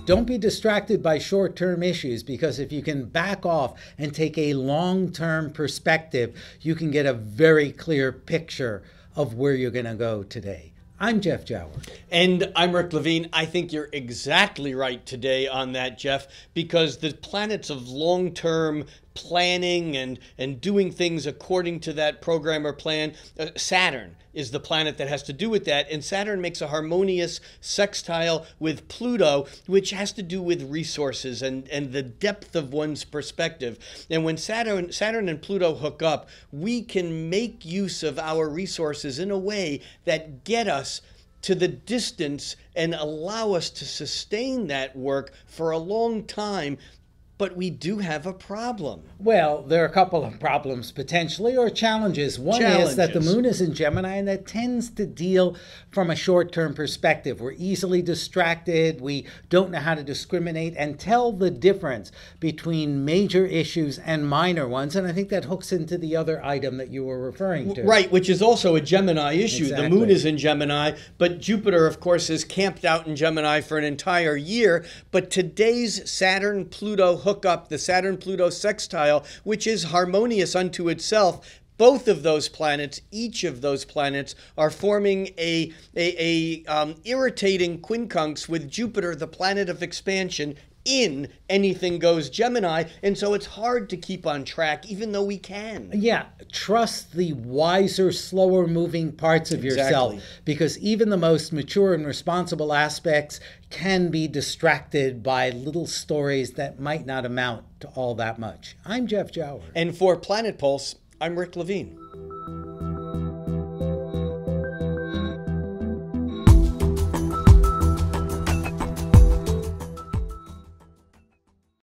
Don't be distracted by short-term issues, because if you can back off and take a long-term perspective, you can get a very clear picture of where you're going to go today. I'm Jeff Jower. And I'm Rick Levine. I think you're exactly right today on that, Jeff, because the planets of long-term planning and doing things according to that program or plan, Saturn is the planet that has to do with that. And Saturn makes a harmonious sextile with Pluto, which has to do with resources and the depth of one's perspective. And when Saturn and Pluto hook up, we can make use of our resources in a way that get us to the distance and allow us to sustain that work for a long time. But we do have a problem. Well, there are a couple of problems potentially, or challenges. One is that the moon is in Gemini, and that tends to deal from a short-term perspective. We're easily distracted. We don't know how to discriminate and tell the difference between major issues and minor ones. And I think that hooks into the other item that you were referring to. Right, which is also a Gemini issue. Exactly. The moon is in Gemini, but Jupiter, of course, is camped out in Gemini for an entire year. But today's Saturn-Pluto hook up, the Saturn-Pluto sextile, which is harmonious unto itself. Both of those planets, each of those planets, are forming a irritating quincunx with Jupiter, the planet of expansion, in Anything Goes Gemini, and so it's hard to keep on track, even though we can. Yeah, trust the wiser, slower moving parts of yourself, because even the most mature and responsible aspects can be distracted by little stories that might not amount to all that much. I'm Jeff Jower. And for Planet Pulse, I'm Rick Levine.